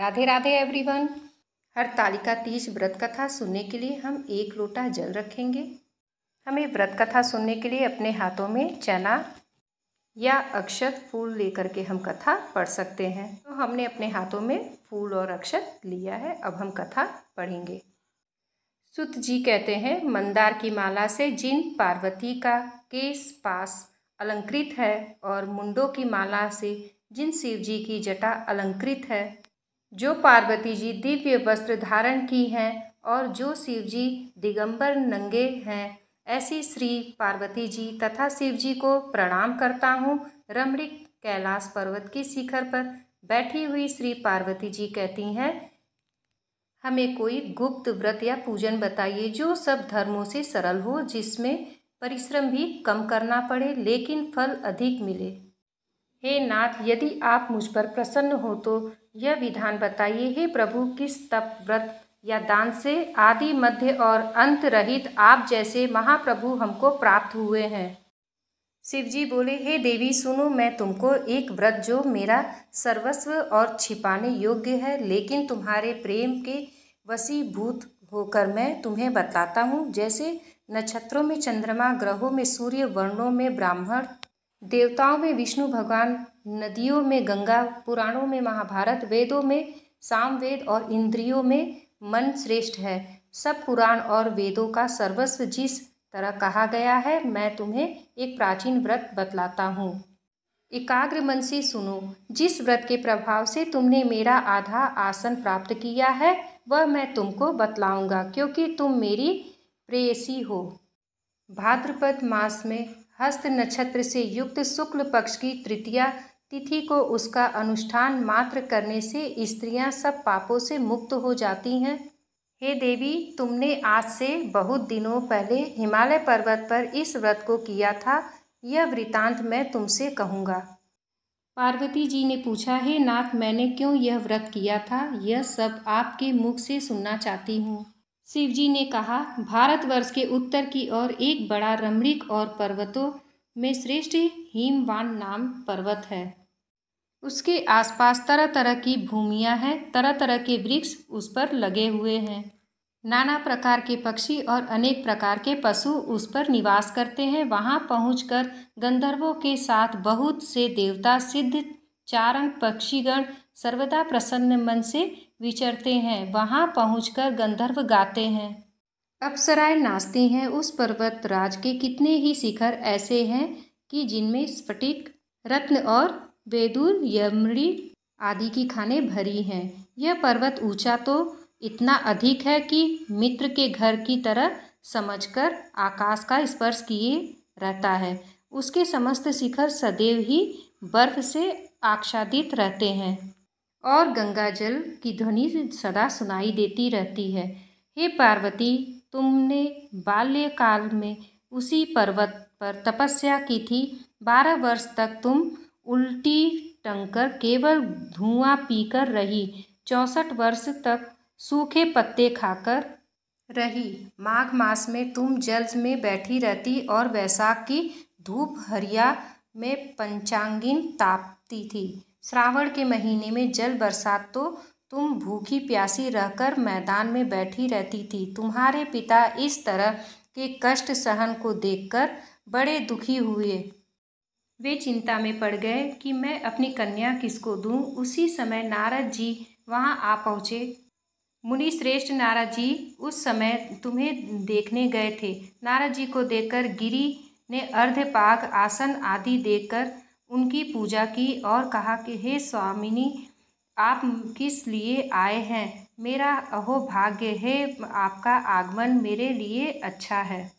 Radhe Radhe everyone. Hartalika Teej व्रत कथा सुनने के लिए हम 1 लोटा जल रखेंगे। हमें व्रत कथा सुनने के लिए अपने हाथों में चना या अक्षत फूल लेकर के हम कथा पढ़ सकते हैं। तो हमने अपने हाथों में फूल और अक्षत लिया है। अब हम कथा पढ़ेंगे। सुत जी कहते हैं, मंदार की माला से जिन पार्वती का केश पास अलंकृत है और मुंडों की माला से जिन शिव जी की जटा अलंकृत है, जो पार्वती जी दिव्य वस्त्र धारण की हैं और जो शिव जी दिगंबर नंगे हैं, ऐसी श्री पार्वती जी तथा शिव जी को प्रणाम करता हूँ। रमणीक कैलाश पर्वत की शिखर पर बैठी हुई श्री पार्वती जी कहती हैं, हमें कोई गुप्त व्रत या पूजन बताइए जो सब धर्मों से सरल हो, जिसमें परिश्रम भी कम करना पड़े लेकिन फल अधिक मिले। हे नाथ, यदि आप मुझ पर प्रसन्न हो तो यह विधान बताइए। हे प्रभु, किस तप व्रत या दान से आदि मध्य और अंत रहित आप जैसे महाप्रभु हमको प्राप्त हुए हैं। शिव जी बोले, हे देवी सुनो, मैं तुमको एक व्रत जो मेरा सर्वस्व और छिपाने योग्य है लेकिन तुम्हारे प्रेम के वशीभूत होकर मैं तुम्हें बताता हूँ। जैसे नक्षत्रों में चंद्रमा, ग्रहों में सूर्य, वर्णों में ब्राह्मण, देवताओं में विष्णु भगवान, नदियों में गंगा, पुराणों में महाभारत, वेदों में सामवेद और इंद्रियों में मन श्रेष्ठ है। सब पुराण और वेदों का सर्वस्व जिस तरह कहा गया है, मैं तुम्हें एक प्राचीन व्रत बतलाता हूँ। एकाग्र मन से सुनो। जिस व्रत के प्रभाव से तुमने मेरा आधा आसन प्राप्त किया है वह मैं तुमको बतलाऊंगा, क्योंकि तुम मेरी प्रेयसी हो। भाद्रपद मास में हस्त नक्षत्र से युक्त शुक्ल पक्ष की तृतीया तिथि को उसका अनुष्ठान मात्र करने से स्त्रियां सब पापों से मुक्त हो जाती हैं। हे देवी, तुमने आज से बहुत दिनों पहले हिमालय पर्वत पर इस व्रत को किया था, यह वृतांत मैं तुमसे कहूँगा। पार्वती जी ने पूछा, हे नाथ, मैंने क्यों यह व्रत किया था, यह सब आपके मुख से सुनना चाहती हूँ। शिव जी ने कहा, भारतवर्ष के उत्तर की ओर एक बड़ा रमणीक और पर्वतों में श्रेष्ठ हिमवान नाम पर्वत है। उसके आसपास तरह तरह की भूमियाँ हैं, तरह तरह के वृक्ष उस पर लगे हुए हैं। नाना प्रकार के पक्षी और अनेक प्रकार के पशु उस पर निवास करते हैं। वहाँ पहुंचकर गंधर्वों के साथ बहुत से देवता, सिद्ध, चारण, पक्षीगण सर्वदा प्रसन्न मन से विचरते हैं। वहाँ पहुंचकर गंधर्व गाते हैं, अप्सराएं नाचती हैं। उस पर्वत राज के कितने ही शिखर ऐसे हैं कि जिनमें स्फटिक, रत्न और बेदूर, यमड़ी आदि की खानें भरी हैं। यह पर्वत ऊंचा तो इतना अधिक है कि मित्र के घर की तरह समझकर आकाश का स्पर्श किए रहता है। उसके समस्त शिखर सदैव ही बर्फ से आच्छादित रहते हैं और गंगा जल की ध्वनि सदा सुनाई देती रहती है। हे पार्वती, तुमने बाल्यकाल में उसी पर्वत पर तपस्या की थी। 12 वर्ष तक तुम उल्टी टंकर केवल धुआं पीकर रही। 64 वर्ष तक सूखे पत्ते खाकर रही। माघ मास में तुम जल में बैठी रहती और वैशाख की धूप हरिया में पंचांगिन तापती थी। श्रावण के महीने में जल बरसात तो तुम भूखी प्यासी रहकर मैदान में बैठी रहती थी। तुम्हारे पिता इस तरह के कष्ट सहन को देखकर बड़े दुखी हुए। वे चिंता में पड़ गए कि मैं अपनी कन्या किसको दूं। उसी समय नारद जी वहां आ पहुँचे। मुनि श्रेष्ठ नारद जी उस समय तुम्हें देखने गए थे। नारद जी को देखकर गिरि ने अर्धपाग आसन आदि देकर उनकी पूजा की और कहा कि हे स्वामिनी, आप किस लिए आए हैं? मेरा अहो भाग्य है, आपका आगमन मेरे लिए अच्छा है।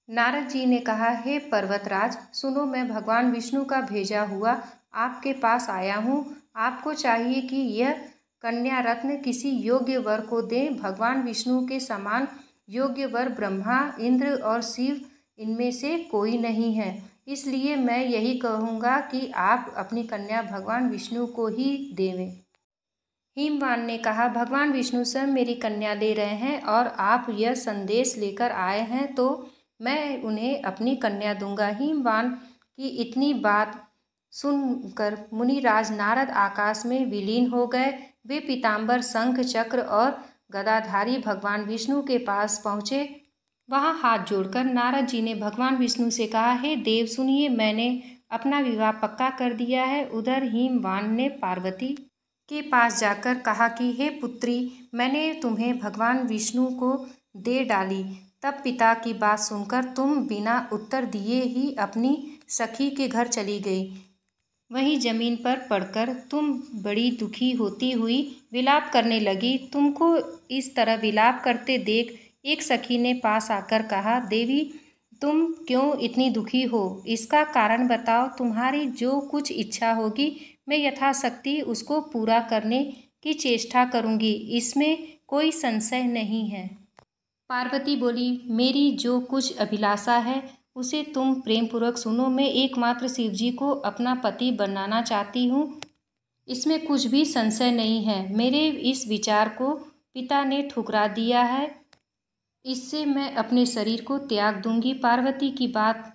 नारद जी ने कहा, हे पर्वतराज सुनो, मैं भगवान विष्णु का भेजा हुआ आपके पास आया हूँ। आपको चाहिए कि यह कन्या रत्न किसी योग्य वर को दें। भगवान विष्णु के समान योग्य वर ब्रह्मा, इंद्र और शिव इनमें से कोई नहीं है। इसलिए मैं यही कहूँगा कि आप अपनी कन्या भगवान विष्णु को ही देवें। हिमवान ने कहा, भगवान विष्णु स्वयं मेरी कन्या ले रहे हैं और आप यह संदेश लेकर आए हैं तो मैं उन्हें अपनी कन्या दूंगा। हिमवान की इतनी बात सुनकर मुनिराज नारद आकाश में विलीन हो गए। वे पीताम्बर, शंख, चक्र और गदाधारी भगवान विष्णु के पास पहुँचे। वहाँ हाथ जोड़कर नारद जी ने भगवान विष्णु से कहा, हे देव सुनिए, मैंने अपना विवाह पक्का कर दिया है। उधर हिमवान ने पार्वती के पास जाकर कहा कि हे पुत्री, मैंने तुम्हें भगवान विष्णु को दे डाली। तब पिता की बात सुनकर तुम बिना उत्तर दिए ही अपनी सखी के घर चली गई। वहीं जमीन पर पड़कर तुम बड़ी दुखी होती हुई विलाप करने लगी। तुमको इस तरह विलाप करते देख एक सखी ने पास आकर कहा, देवी तुम क्यों इतनी दुखी हो? इसका कारण बताओ। तुम्हारी जो कुछ इच्छा होगी मैं यथाशक्ति उसको पूरा करने की चेष्टा करूँगी, इसमें कोई संशय नहीं है। पार्वती बोली, मेरी जो कुछ अभिलाषा है उसे तुम प्रेम पूर्वक सुनो। मैं एकमात्र शिवजी को अपना पति बनाना चाहती हूँ, इसमें कुछ भी संशय नहीं है। मेरे इस विचार को पिता ने ठुकरा दिया है, इससे मैं अपने शरीर को त्याग दूंगी। पार्वती की बात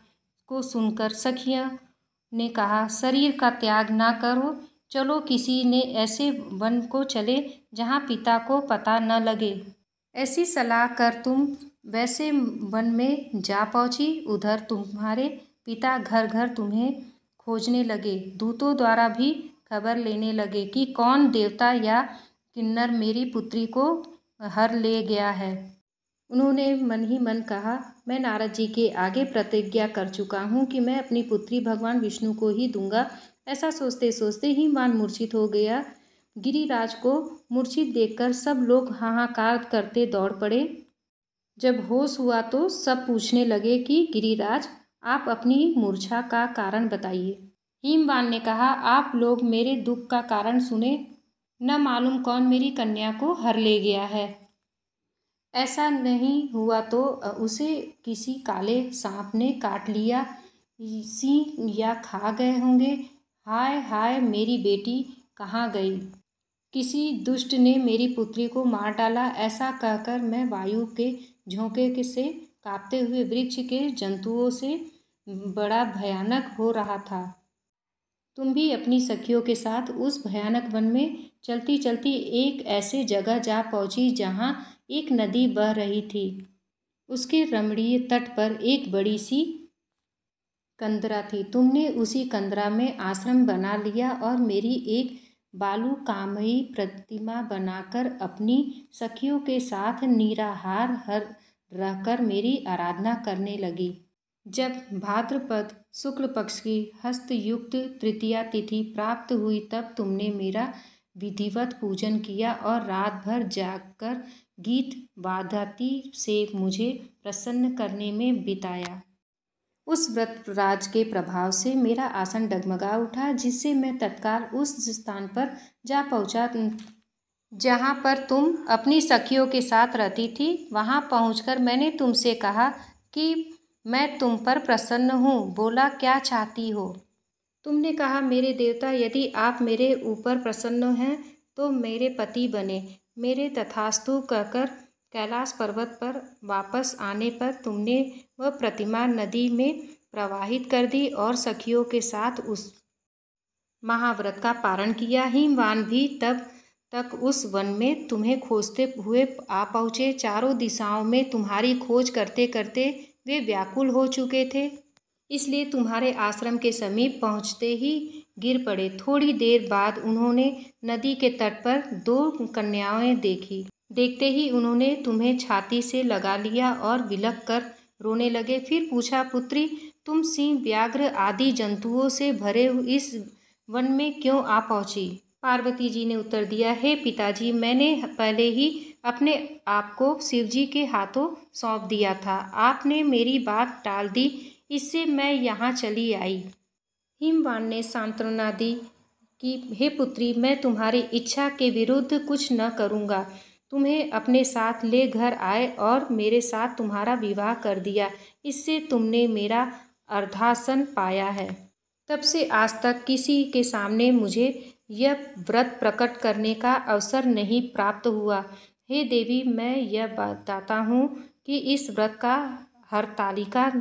को सुनकर सखियों ने कहा, शरीर का त्याग ना करो, चलो किसी ने ऐसे वन को चले जहाँ पिता को पता न लगे। ऐसी सलाह कर तुम वैसे वन में जा पहुँची। उधर तुम्हारे पिता घर घर तुम्हें खोजने लगे। दूतों द्वारा भी खबर लेने लगे कि कौन देवता या किन्नर मेरी पुत्री को हर ले गया है। उन्होंने मन ही मन कहा, मैं नारद जी के आगे प्रतिज्ञा कर चुका हूँ कि मैं अपनी पुत्री भगवान विष्णु को ही दूंगा। ऐसा सोचते सोचते ही मान मूर्छित हो गया। गिरिराज को मूर्छित देखकर सब लोग हाहाकार करते दौड़ पड़े। जब होश हुआ तो सब पूछने लगे कि गिरिराज, आप अपनी मूर्छा का कारण बताइए। हिमवान ने कहा, आप लोग मेरे दुख का कारण सुने। न मालूम कौन मेरी कन्या को हर ले गया है। ऐसा नहीं हुआ तो उसे किसी काले सांप ने काट लिया, सिंह या खा गए होंगे। हाय हाय, मेरी बेटी कहाँ गई? किसी दुष्ट ने मेरी पुत्री को मार डाला। ऐसा कहकर मैं वायु के झोंके से कांपते हुए वृक्ष के जंतुओं से बड़ा भयानक हो रहा था। तुम भी अपनी सखियों के साथ उस भयानक वन में चलती चलती एक ऐसे जगह जा पहुंची जहां एक नदी बह रही थी। उसके रमणीय तट पर एक बड़ी सी कंदरा थी। तुमने उसी कंदरा में आश्रम बना लिया और मेरी एक बालू कामयी प्रतिमा बनाकर अपनी सखियों के साथ निराहार रहकर मेरी आराधना करने लगी। जब भाद्रपद शुक्ल पक्ष की हस्तयुक्त तृतीया तिथि प्राप्त हुई तब तुमने मेरा विधिवत पूजन किया और रात भर जागकर गीत वाद्यादि से मुझे प्रसन्न करने में बिताया। उस व्रत राज के प्रभाव से मेरा आसन डगमगा उठा, जिससे मैं तत्काल उस स्थान पर जा पहुंचा जहां पर तुम अपनी सखियों के साथ रहती थी। वहां पहुंचकर मैंने तुमसे कहा कि मैं तुम पर प्रसन्न हूँ। बोला, क्या चाहती हो? तुमने कहा, मेरे देवता, यदि आप मेरे ऊपर प्रसन्न हैं तो मेरे पति बने। मेरे तथास्तु कहकर कैलाश पर्वत पर वापस आने पर तुमने वह प्रतिमा नदी में प्रवाहित कर दी और सखियों के साथ उस महाव्रत का पारण किया। हिमवान भी तब तक उस वन में तुम्हें खोजते हुए आ पहुँचे। चारों दिशाओं में तुम्हारी खोज करते करते वे व्याकुल हो चुके थे, इसलिए तुम्हारे आश्रम के समीप पहुँचते ही गिर पड़े। थोड़ी देर बाद उन्होंने नदी के तट पर दो कन्याएं देखी। देखते ही उन्होंने तुम्हें छाती से लगा लिया और विलख कर रोने लगे। फिर पूछा, पुत्री, तुम सिंह, व्याघ्र आदि जंतुओं से भरे इस वन में क्यों आ पहुँची? पार्वती जी ने उत्तर दिया, हे पिताजी, मैंने पहले ही अपने आप को शिवजी के हाथों सौंप दिया था। आपने मेरी बात टाल दी, इससे मैं यहाँ चली आई। हिमवान ने सांत्वना दी कि हे पुत्री, मैं तुम्हारी इच्छा के विरुद्ध कुछ न करूँगा। तुम्हें अपने साथ ले घर आए और मेरे साथ तुम्हारा विवाह कर दिया। इससे तुमने मेरा अर्धासन पाया है। तब से आज तक किसी के सामने मुझे यह व्रत प्रकट करने का अवसर नहीं प्राप्त हुआ। हे देवी, मैं यह बताता हूँ कि इस व्रत का हरतालिका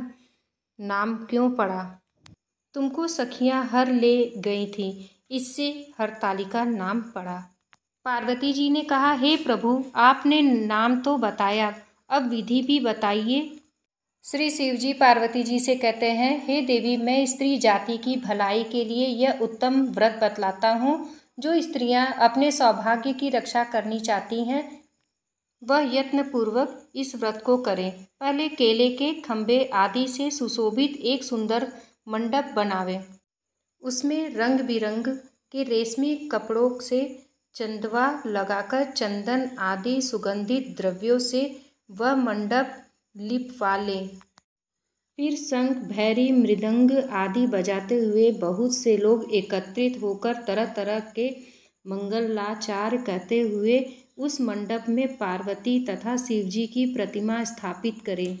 नाम क्यों पड़ा। तुमको सखियाँ हर ले गई थीं, इससे हरतालिका नाम पड़ा। पार्वती जी ने कहा, हे प्रभु, आपने नाम तो बताया, अब विधि भी बताइए। श्री शिव जी पार्वती जी से कहते हैं, हे देवी, मैं स्त्री जाति की भलाई के लिए यह उत्तम व्रत बतलाता हूँ। जो स्त्रियां अपने सौभाग्य की रक्षा करनी चाहती हैं वह यत्नपूर्वक इस व्रत को करें। पहले केले के खंभे आदि से सुशोभित एक सुंदर मंडप बनावें। उसमें रंग बिरंग के रेशमी कपड़ों से चंदवा लगाकर चंदन आदि सुगंधित द्रव्यों से वह मंडप लिपवा लें। फिर शंख, भैरी, मृदंग आदि बजाते हुए बहुत से लोग एकत्रित होकर तरह तरह के मंगलाचार कहते हुए उस मंडप में पार्वती तथा शिवजी की प्रतिमा स्थापित करें।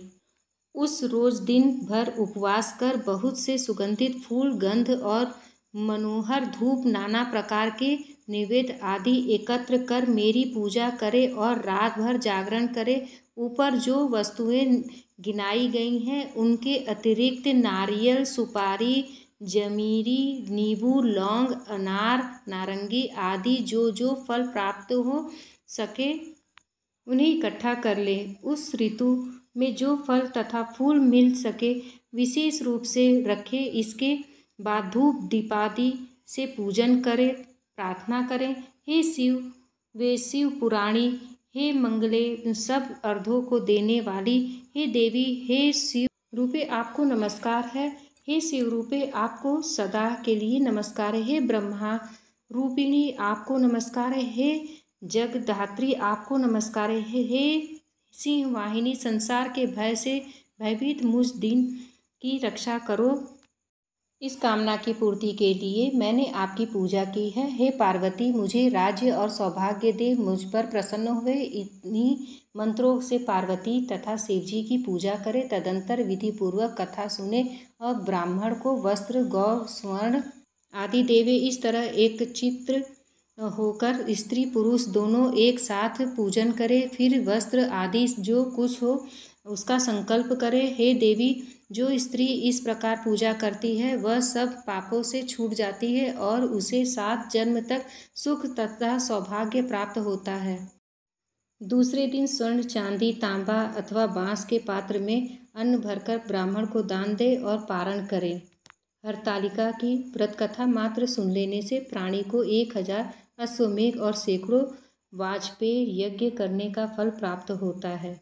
उस रोज दिन भर उपवास कर बहुत से सुगंधित फूल, गंध और मनोहर धूप, नाना प्रकार के नैवेद्य आदि एकत्र कर मेरी पूजा करें और रात भर जागरण करें। ऊपर जो वस्तुएं गिनाई गई हैं उनके अतिरिक्त नारियल, सुपारी, जमीरी, नींबू, लौंग, अनार, नारंगी आदि जो फल प्राप्त हो सके उन्हें इकट्ठा कर लें। उस ऋतु में जो फल तथा फूल मिल सके विशेष रूप से रखें। इसके बाद धूप दीपादि से पूजन करें, प्रार्थना करें, हे शिव, वे शिव पुराणी, हे मंगले सब अर्धों को देने वाली, हे देवी, हे शिव रूपे आपको नमस्कार है, हे शिव रूपे आपको सदा के लिए नमस्कार है, हे ब्रह्मा रूपिणी आपको नमस्कार है, हे जगधात्री आपको नमस्कार है, हे सिंह वाहिनी संसार के भय से भयभीत मुझ दिन की रक्षा करो। इस कामना की पूर्ति के लिए मैंने आपकी पूजा की है। हे पार्वती, मुझे राज्य और सौभाग्य दे, मुझ पर प्रसन्न हुए। इन्हीं मंत्रों से पार्वती तथा शिवजी की पूजा करें। तदंतर विधि पूर्वक कथा सुने और ब्राह्मण को वस्त्र, गौ, स्वर्ण आदि देवे। इस तरह एक चित्र होकर स्त्री पुरुष दोनों एक साथ पूजन करें। फिर वस्त्र आदि जो कुछ हो उसका संकल्प करें। हे देवी, जो स्त्री इस प्रकार पूजा करती है वह सब पापों से छूट जाती है और उसे 7 जन्म तक सुख तथा सौभाग्य प्राप्त होता है। दूसरे दिन स्वर्ण, चांदी, तांबा अथवा बांस के पात्र में अन्न भरकर ब्राह्मण को दान दे और पारण करें। हरतालिका की व्रत कथा मात्र सुन लेने से प्राणी को 1000 अश्वमेध और सैकड़ों वाजपेय यज्ञ करने का फल प्राप्त होता है।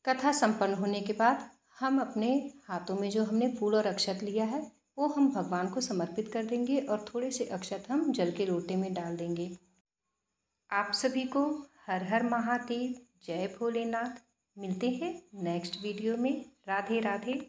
कथा संपन्न होने के बाद हम अपने हाथों में जो हमने फूल और अक्षत लिया है वो हम भगवान को समर्पित कर देंगे और थोड़े से अक्षत हम जल के लोटे में डाल देंगे। आप सभी को हर हर महादेव, जय भोलेनाथ। मिलते हैं नेक्स्ट वीडियो में। राधे राधे।